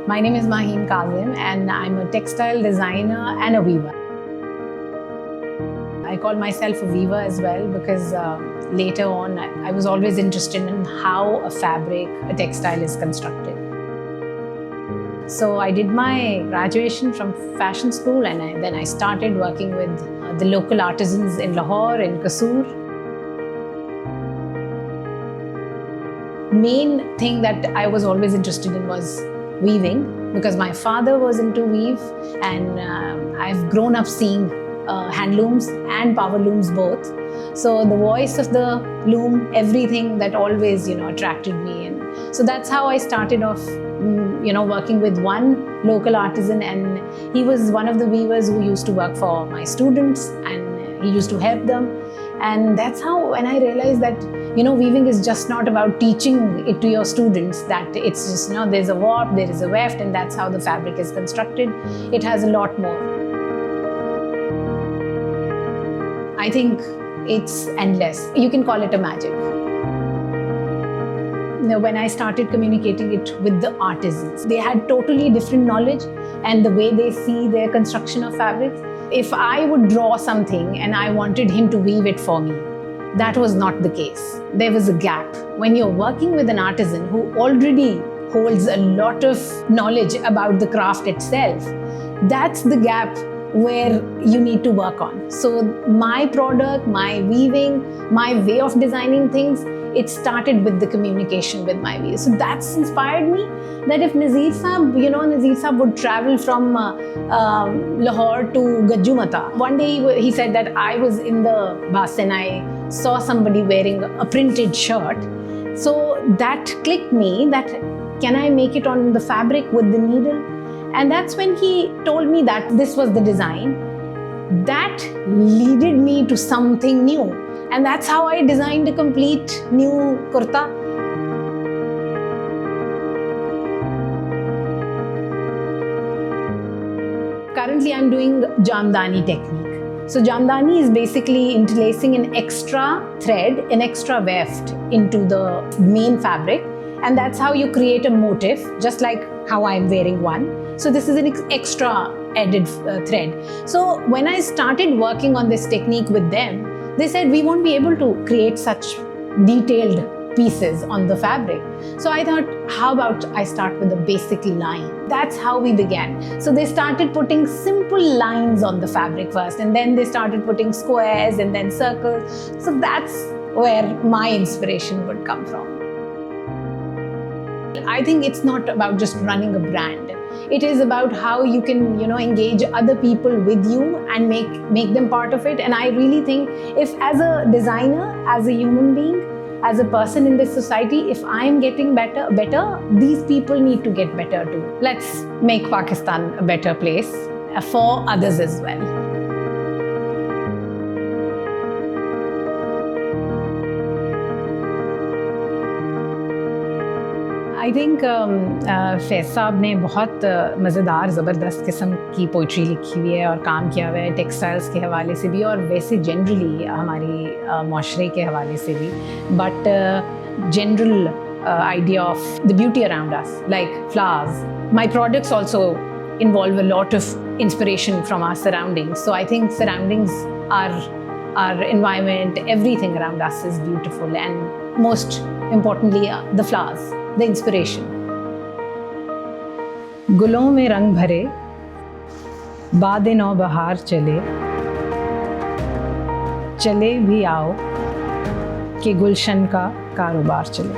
My name is Maheen Kazim and I'm a textile designer and a weaver. I call myself a weaver as well because later on I was always interested in how a fabric, a textile is constructed. So I did my graduation from fashion school and then I started working with the local artisans in Lahore, in Kasur. Main thing that I was always interested in was weaving because my father was into weave and I've grown up seeing handlooms and power looms both. So the voice of the loom, everything that always attracted me. And so that's how I started off working with one local artisan, and he was one of the weavers who used to work for my students and he used to help them. And that's how, when I realized that weaving is just not about teaching it to your students, that it's just there's a warp, there is a weft, and that's how the fabric is constructed. It has a lot more. I think it's endless. You can call it a magic. When I started communicating it with the artisans, they had totally different knowledge and the way they see their construction of fabrics. If I would draw something and I wanted him to weave it for me, that was not the case. There was a gap. When you're working with an artisan who already holds a lot of knowledge about the craft itself, that's the gap where you need to work on. So my product, my weaving, my way of designing things, it started with the communication with my weavers. So that's inspired me that if Nazir Saab would travel from Lahore to Gajjumata. One day he said that I was in the bus and I saw somebody wearing a printed shirt. So that clicked me that can I make it on the fabric with the needle? And that's when he told me that this was the design. That leaded me to something new. And that's how I designed a complete new kurta. Currently, I'm doing jamdani technique. So jamdani is basically interlacing an extra thread, an extra weft into the main fabric. And that's how you create a motif, just like how I'm wearing one. So this is an extra added thread. So when I started working on this technique with them, they said we won't be able to create such detailed pieces on the fabric. So I thought, how about I start with a basic line? That's how we began. So they started putting simple lines on the fabric first, and then they started putting squares and then circles. So that's where my inspiration would come from. I think it's not about just running a brand. It is about how you can, engage other people with you and make them part of it. And I really think if as a designer, as a human being, as a person in this society, if I'm getting better, these people need to get better too. Let's make Pakistan a better place for others as well. I think Faiz sahab ने बहुत मज़ेदार ज़बरदस्त किस्म की poetry लिखी हुई है और काम किया हुआ है टेक्सटाइल्स के हवाले से भी और वैसे जनरली हमारी माशरे के हवाले से भी, but general idea of the beauty around us, like flowers. My products also involve a lot of inspiration from our surroundings. So I think surroundings, our environment, everything around us is beautiful, and most importantly, the flowers. The inspiration. गुलों में रंग भरे, बादे नौ बहार चले, चले भी आओ कि गुलशन का कारोबार चले.